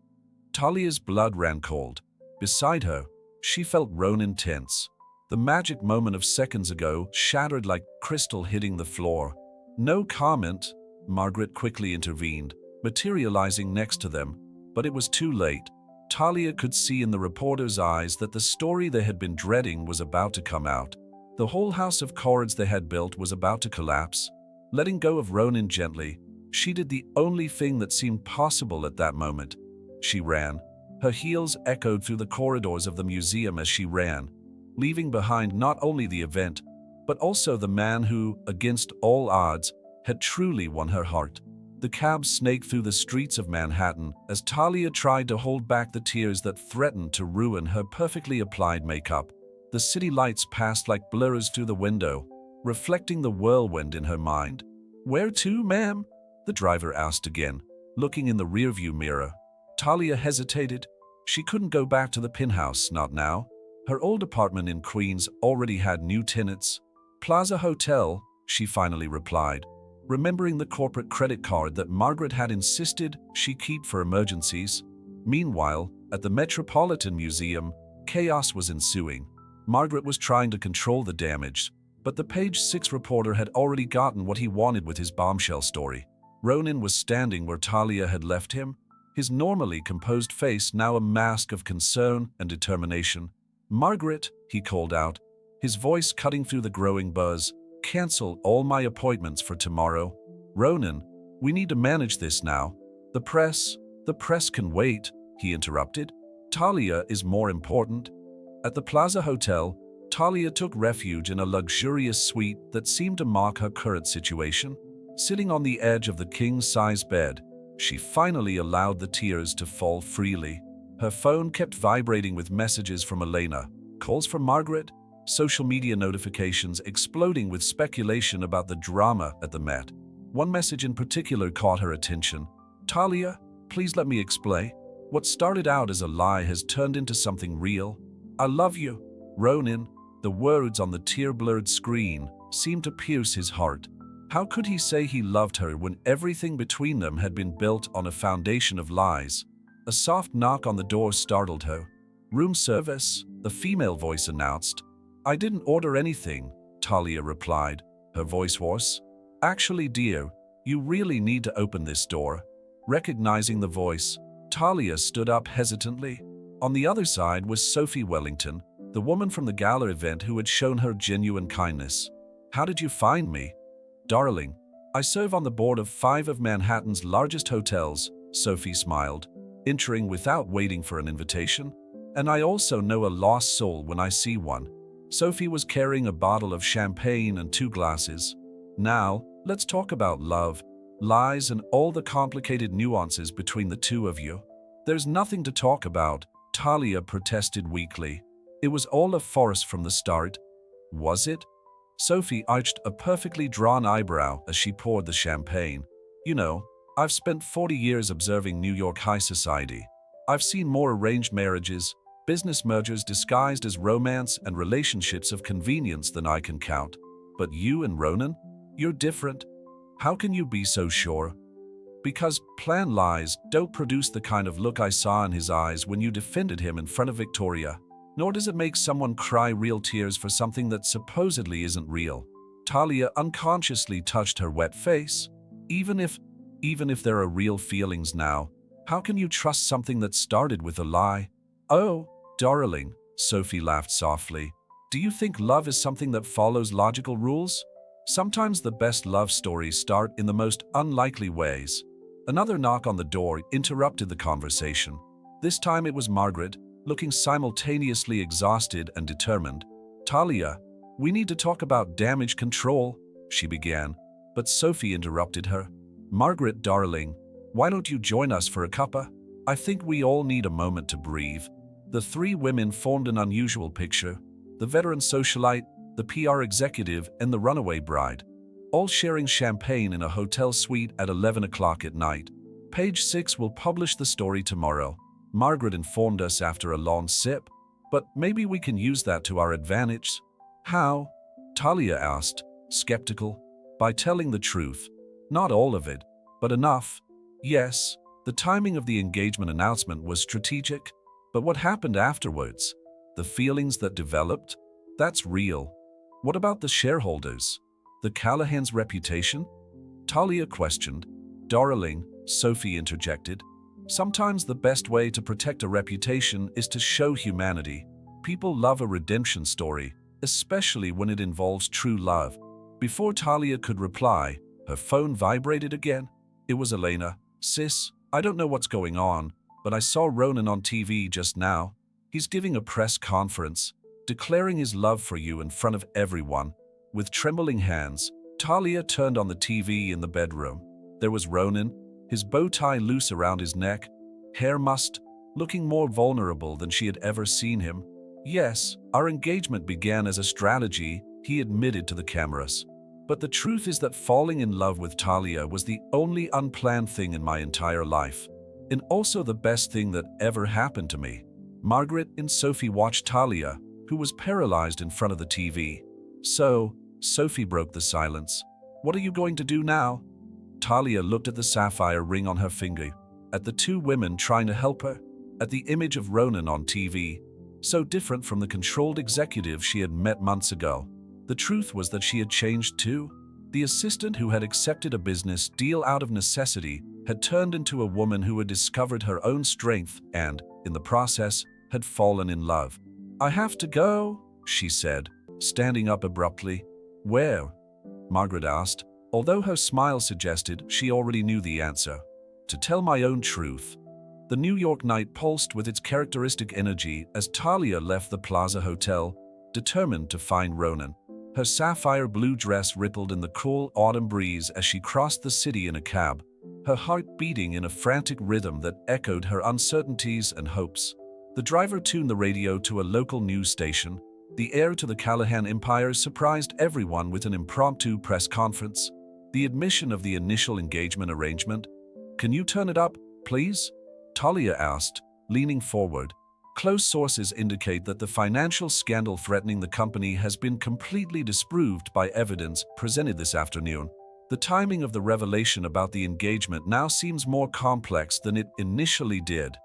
Talia's blood ran cold. Beside her, she felt Ronan tense. The magic moment of seconds ago shattered like crystal hitting the floor. "No comment," Margaret quickly intervened, materializing next to them. But it was too late. Talia could see in the reporter's eyes that the story they had been dreading was about to come out. The whole house of cards they had built was about to collapse. Letting go of Ronan gently, she did the only thing that seemed possible at that moment. She ran. Her heels echoed through the corridors of the museum as she ran, leaving behind not only the event, but also the man who, against all odds, had truly won her heart. The cab snaked through the streets of Manhattan as Talia tried to hold back the tears that threatened to ruin her perfectly applied makeup. The city lights passed like blurs through the window, reflecting the whirlwind in her mind. "Where to, ma'am?" the driver asked again, looking in the rearview mirror. Talia hesitated. She couldn't go back to the penthouse, not now. Her old apartment in Queens already had new tenants. "Plaza Hotel," she finally replied, remembering the corporate credit card that Margaret had insisted she keep for emergencies. Meanwhile, at the Metropolitan Museum, chaos was ensuing. Margaret was trying to control the damage, but the page 6 reporter had already gotten what he wanted with his bombshell story. Ronan was standing where Talia had left him, his normally composed face now a mask of concern and determination. "Margaret," he called out, his voice cutting through the growing buzz, "cancel all my appointments for tomorrow." "Ronan, we need to manage this now." The press can wait," he interrupted. "Talia is more important." At the Plaza Hotel, Talia took refuge in a luxurious suite that seemed to mock her current situation. Sitting on the edge of the king-size bed, she finally allowed the tears to fall freely. Her phone kept vibrating with messages from Elena, calls from Margaret, social media notifications exploding with speculation about the drama at the Met. One message in particular caught her attention. "Talia, please let me explain. What started out as a lie has turned into something real. I love you, Ronan." The words on the tear-blurred screen seemed to pierce his heart. How could he say he loved her when everything between them had been built on a foundation of lies? A soft knock on the door startled her. "Room service," the female voice announced. "I didn't order anything," Talia replied, her voice hoarse. "Actually, dear, you really need to open this door." Recognizing the voice, Talia stood up hesitantly. On the other side was Sophie Wellington, the woman from the gala event who had shown her genuine kindness. "How did you find me?" "Darling, I serve on the board of 5 of Manhattan's largest hotels," Sophie smiled, entering without waiting for an invitation. "And I also know a lost soul when I see one." Sophie was carrying a bottle of champagne and 2 glasses. "Now, let's talk about love, lies, and all the complicated nuances between the two of you." "There's nothing to talk about," Talia protested weakly. "It was all a farce from the start." "Was it?" Sophie arched a perfectly drawn eyebrow as she poured the champagne. "You know, I've spent 40 years observing New York high society. I've seen more arranged marriages, business mergers disguised as romance, and relationships of convenience than I can count. But you and Ronan? You're different. How can you be so sure? Because plan lies don't produce the kind of look I saw in his eyes when you defended him in front of Victoria, nor does it make someone cry real tears for something that supposedly isn't real. Talia unconsciously touched her wet face. Even if there are real feelings now, how can you trust something that started with a lie? Oh, darling, Sophie laughed softly. Do you think love is something that follows logical rules? Sometimes the best love stories start in the most unlikely ways. Another knock on the door interrupted the conversation. This time it was Margaret, looking simultaneously exhausted and determined. Talia, we need to talk about damage control, she began, but Sophie interrupted her. Margaret, darling, why don't you join us for a cuppa? I think we all need a moment to breathe. The three women formed an unusual picture: the veteran socialite, the PR executive, and the runaway bride, all sharing champagne in a hotel suite at 11 o'clock at night. Page 6 will publish the story tomorrow, Margaret informed us after a long sip. But maybe we can use that to our advantage. How? Talia asked, skeptical. By telling the truth. Not all of it, but enough. Yes, the timing of the engagement announcement was strategic, but what happened afterwards? The feelings that developed? That's real. What about the shareholders? The Callahan's reputation? Talia questioned. Darling, Sophie interjected. Sometimes the best way to protect a reputation is to show humanity. People love a redemption story, especially when it involves true love. Before Talia could reply, her phone vibrated again. It was Elena. Sis, I don't know what's going on, but I saw Ronan on TV just now. He's giving a press conference, declaring his love for you in front of everyone. With trembling hands, Talia turned on the TV in the bedroom. There was Ronan, his bow tie loose around his neck, hair mussed, looking more vulnerable than she had ever seen him. Yes, our engagement began as a strategy, he admitted to the cameras. But the truth is that falling in love with Talia was the only unplanned thing in my entire life, and also the best thing that ever happened to me. Margaret and Sophie watched Talia, who was paralyzed in front of the TV. So, Sophie broke the silence. What are you going to do now? Talia looked at the sapphire ring on her finger, at the two women trying to help her, at the image of Ronan on TV, so different from the controlled executive she had met months ago. The truth was that she had changed too. The assistant who had accepted a business deal out of necessity had turned into a woman who had discovered her own strength and, in the process, had fallen in love. I have to go, she said, standing up abruptly. Where? Margaret asked, although her smile suggested she already knew the answer. To tell my own truth. The New York night pulsed with its characteristic energy as Talia left the Plaza Hotel, determined to find Ronan. Her sapphire blue dress rippled in the cool autumn breeze as she crossed the city in a cab, her heart beating in a frantic rhythm that echoed her uncertainties and hopes. The driver tuned the radio to a local news station. The heir to the Callahan empire surprised everyone with an impromptu press conference. The admission of the initial engagement arrangement. Can you turn it up, please? Talia asked, leaning forward. Close sources indicate that the financial scandal threatening the company has been completely disproved by evidence presented this afternoon. The timing of the revelation about the engagement now seems more complex than it initially did.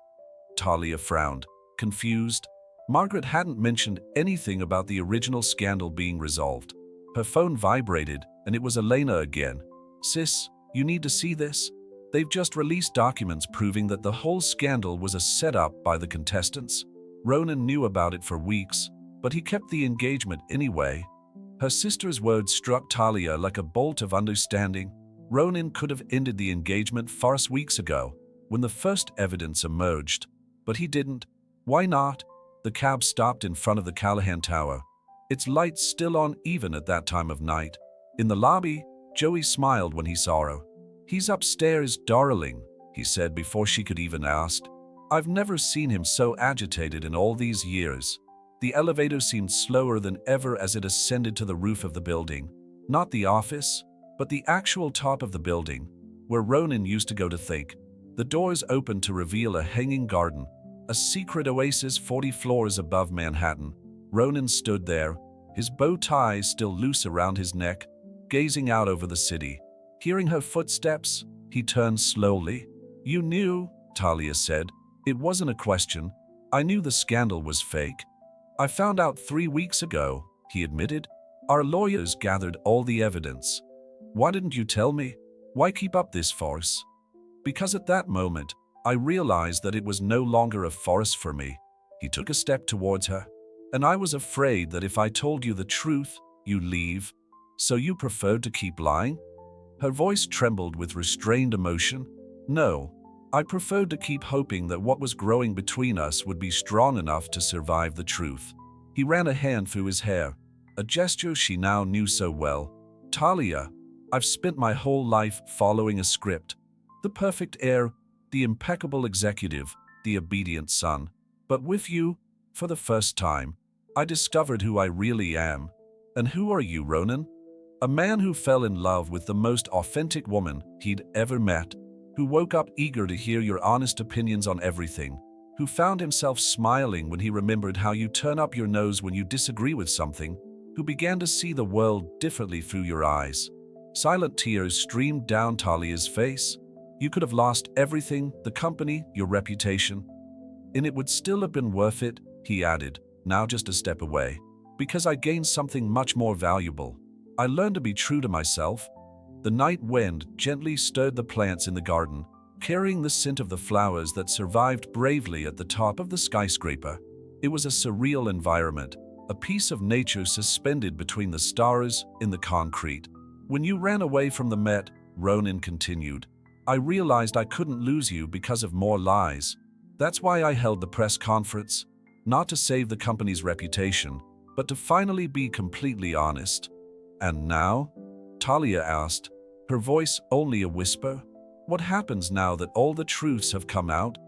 Talia frowned, confused. Margaret hadn't mentioned anything about the original scandal being resolved. Her phone vibrated, and it was Elena again. Sis, you need to see this. They've just released documents proving that the whole scandal was a setup by the contestants. Ronan knew about it for weeks, but he kept the engagement anyway. Her sister's words struck Talia like a bolt of understanding. Ronan could have ended the engagement farce weeks ago, when the first evidence emerged. But he didn't. Why not? The cab stopped in front of the Callahan Tower, its lights still on even at that time of night. In the lobby, Joey smiled when he saw her. He's upstairs, darling, he said before she could even ask. I've never seen him so agitated in all these years. The elevator seemed slower than ever as it ascended to the roof of the building. Not the office, but the actual top of the building, where Ronan used to go to think. The doors opened to reveal a hanging garden, a secret oasis 40 floors above Manhattan. Ronan stood there, his bow tie still loose around his neck, gazing out over the city. Hearing her footsteps, he turned slowly. "You knew," Talia said. "It wasn't a question. I knew the scandal was fake." "I found out 3 weeks ago," he admitted. "Our lawyers gathered all the evidence." "Why didn't you tell me? Why keep up this farce?" "Because at that moment, I realized that it was no longer a farce for me." He took a step towards her. "And I was afraid that if I told you the truth, you'd leave. So you preferred to keep lying?" Her voice trembled with restrained emotion. "No, I preferred to keep hoping that what was growing between us would be strong enough to survive the truth." He ran a hand through his hair, a gesture she now knew so well. "Talia, I've spent my whole life following a script. The perfect heir, the impeccable executive, the obedient son. But with you, for the first time, I discovered who I really am." "And who are you, Ronan?" "A man who fell in love with the most authentic woman he'd ever met, who woke up eager to hear your honest opinions on everything, who found himself smiling when he remembered how you turn up your nose when you disagree with something, who began to see the world differently through your eyes." Silent tears streamed down Talia's face. "You could have lost everything, the company, your reputation. And it would still have been worth it," he added, now just a step away. "Because I gained something much more valuable. I learned to be true to myself." The night wind gently stirred the plants in the garden, carrying the scent of the flowers that survived bravely at the top of the skyscraper. It was a surreal environment, a piece of nature suspended between the stars in the concrete. "When you ran away from the Met," Ronan continued, "I realized I couldn't lose you because of more lies. That's why I held the press conference, not to save the company's reputation, but to finally be completely honest." "And now?" Talia asked, her voice only a whisper. "What happens now that all the truths have come out?"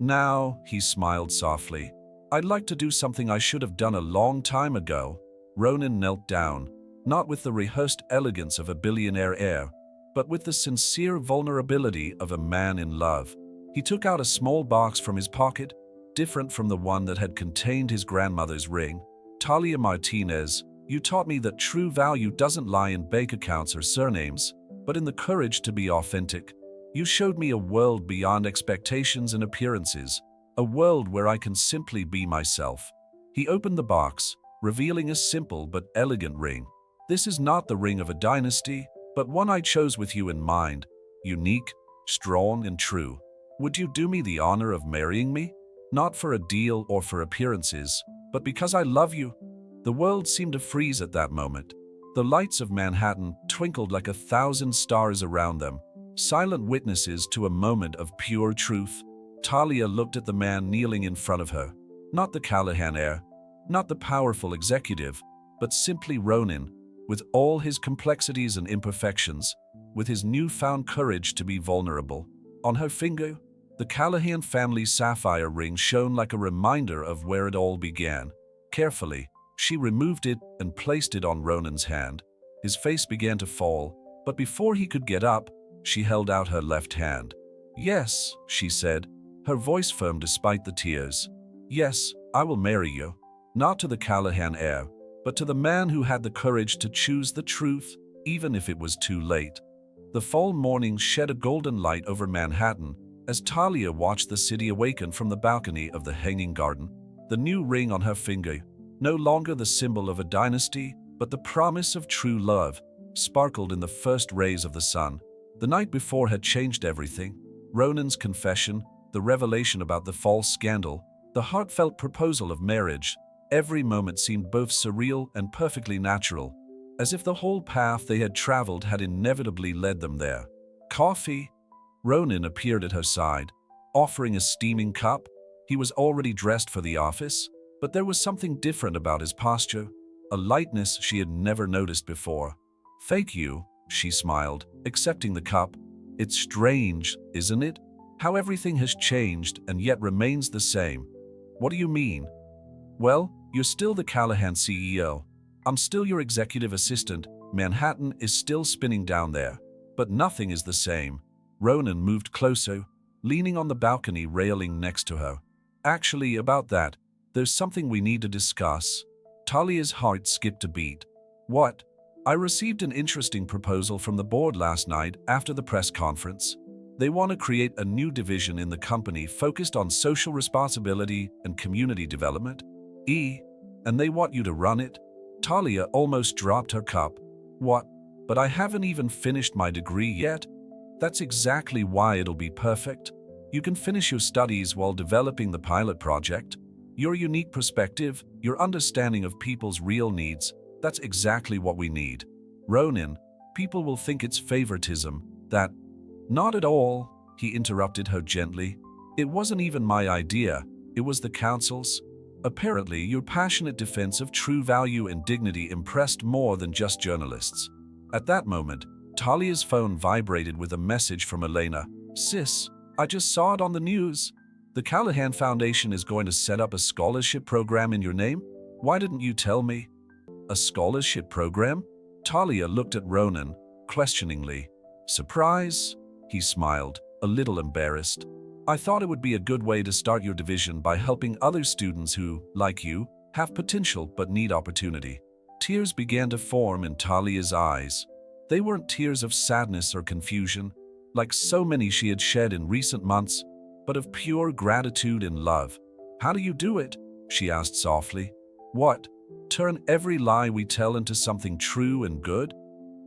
"Now," he smiled softly, "I'd like to do something I should have done a long time ago." Ronan knelt down, not with the rehearsed elegance of a billionaire heir, but with the sincere vulnerability of a man in love. He took out a small box from his pocket, different from the one that had contained his grandmother's ring. "Talia Martinez, you taught me that true value doesn't lie in bank accounts or surnames, but in the courage to be authentic. You showed me a world beyond expectations and appearances, a world where I can simply be myself." He opened the box, revealing a simple but elegant ring. "This is not the ring of a dynasty, but one I chose with you in mind, unique, strong, and true. Would you do me the honor of marrying me? Not for a deal or for appearances, but because I love you." The world seemed to freeze at that moment. The lights of Manhattan twinkled like 1,000 stars around them, silent witnesses to a moment of pure truth. Talia looked at the man kneeling in front of her. Not the Callahan heir, not the powerful executive, but simply Ronan, with all his complexities and imperfections, with his newfound courage to be vulnerable. On her finger, the Callahan family's sapphire ring shone like a reminder of where it all began. Carefully, she removed it and placed it on Ronan's hand. His face began to fall, but before he could get up, she held out her left hand. "Yes," she said, her voice firm despite the tears. "Yes, I will marry you. Not to the Callahan heir, but to the man who had the courage to choose the truth, even if it was too late." The fall morning shed a golden light over Manhattan as Talia watched the city awaken from the balcony of the hanging garden. The new ring on her finger, no longer the symbol of a dynasty, but the promise of true love, sparkled in the first rays of the sun. The night before had changed everything. Ronan's confession, the revelation about the false scandal, the heartfelt proposal of marriage. Every moment seemed both surreal and perfectly natural, as if the whole path they had traveled had inevitably led them there. "Coffee?" Ronan appeared at her side, offering a steaming cup. He was already dressed for the office, but there was something different about his posture, a lightness she had never noticed before. "Thank you," she smiled, accepting the cup. "It's strange, isn't it? How everything has changed and yet remains the same." "What do you mean?" "Well, you're still the Callahan CEO. I'm still your executive assistant. Manhattan is still spinning down there. But nothing is the same." Ronan moved closer, leaning on the balcony railing next to her. Actually, about that, there's something we need to discuss. Talia's heart skipped a beat. What? I received an interesting proposal from the board last night after the press conference. They want to create a new division in the company focused on social responsibility and community development. And they want you to run it? Talia almost dropped her cup. What? But I haven't even finished my degree yet. That's exactly why it'll be perfect. You can finish your studies while developing the pilot project. Your unique perspective, your understanding of people's real needs, that's exactly what we need. Ronan, people will think it's favoritism, that… Not at all, he interrupted her gently. It wasn't even my idea, it was the council's. Apparently, your passionate defense of true value and dignity impressed more than just journalists. At that moment, Talia's phone vibrated with a message from Elena. Sis, I just saw it on the news. The Callahan Foundation is going to set up a scholarship program in your name? Why didn't you tell me? A scholarship program? Talia looked at Ronan, questioningly. Surprise? He smiled, a little embarrassed. I thought it would be a good way to start your division by helping other students who, like you, have potential but need opportunity. Tears began to form in Talia's eyes. They weren't tears of sadness or confusion, like so many she had shed in recent months, but of pure gratitude and love. How do you do it? She asked softly. What? Turn every lie we tell into something true and good?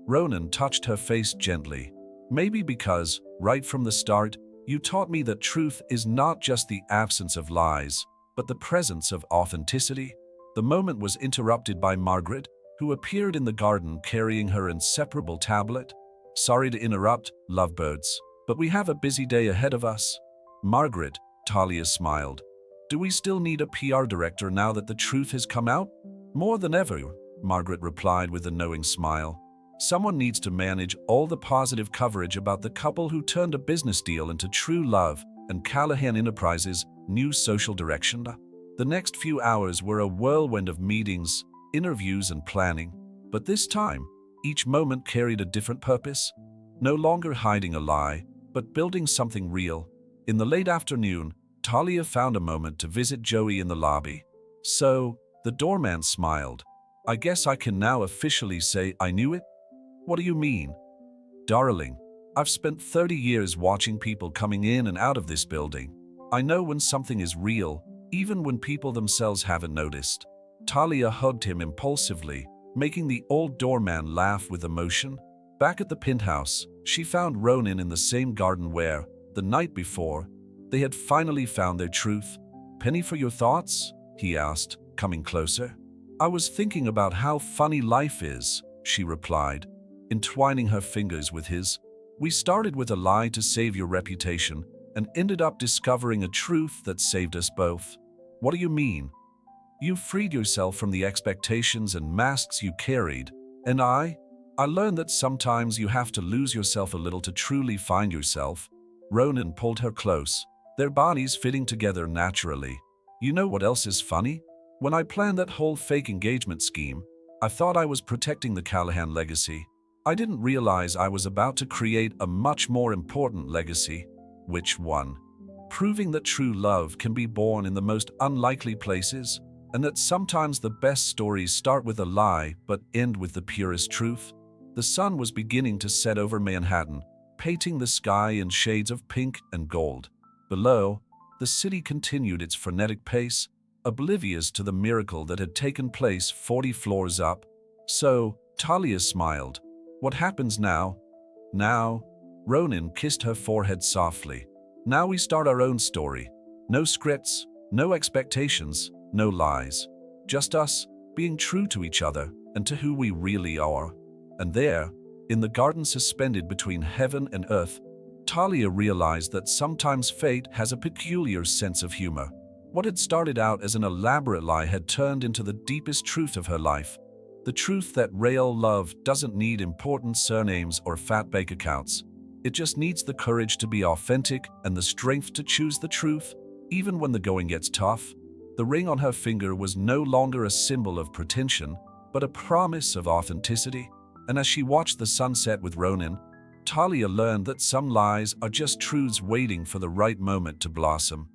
Ronan touched her face gently. Maybe because, right from the start, you taught me that truth is not just the absence of lies, but the presence of authenticity. The moment was interrupted by Margaret, who appeared in the garden carrying her inseparable tablet. Sorry to interrupt, lovebirds, but we have a busy day ahead of us. Margaret, Talia smiled. Do we still need a PR director now that the truth has come out? More than ever, Margaret replied with a knowing smile. Someone needs to manage all the positive coverage about the couple who turned a business deal into true love and Callahan Enterprises' new social direction. The next few hours were a whirlwind of meetings, interviews, and planning. But this time, each moment carried a different purpose. No longer hiding a lie, but building something real. In the late afternoon, Talia found a moment to visit Joey in the lobby. So, the doorman smiled. I guess I can now officially say I knew it? What do you mean? Darling, I've spent 30 years watching people coming in and out of this building. I know when something is real, even when people themselves haven't noticed. Talia hugged him impulsively, making the old doorman laugh with emotion. Back at the penthouse, she found Ronan in the same garden where, the night before, they had finally found their truth. Penny for your thoughts? He asked, coming closer. I was thinking about how funny life is, she replied, entwining her fingers with his. We started with a lie to save your reputation and ended up discovering a truth that saved us both. What do you mean? You freed yourself from the expectations and masks you carried, and I learned that sometimes you have to lose yourself a little to truly find yourself. Ronan pulled her close, their bodies fitting together naturally. You know what else is funny? When I planned that whole fake engagement scheme, I thought I was protecting the Callahan legacy. I didn't realize I was about to create a much more important legacy. Which one? Proving that true love can be born in the most unlikely places, and that sometimes the best stories start with a lie but end with the purest truth. The sun was beginning to set over Manhattan, painting the sky in shades of pink and gold. Below, the city continued its frenetic pace, oblivious to the miracle that had taken place 40 floors up. So, Talia smiled. What happens now? Now, Ronan kissed her forehead softly. Now we start our own story. No scripts, no expectations, no lies. Just us, being true to each other and to who we really are. And there, in the garden suspended between heaven and earth, Talia realized that sometimes fate has a peculiar sense of humor. What had started out as an elaborate lie had turned into the deepest truth of her life. The truth that real love doesn't need important surnames or fat bank accounts. It just needs the courage to be authentic and the strength to choose the truth, even when the going gets tough. The ring on her finger was no longer a symbol of pretension, but a promise of authenticity. And as she watched the sunset with Ronan, Talia learned that some lies are just truths waiting for the right moment to blossom.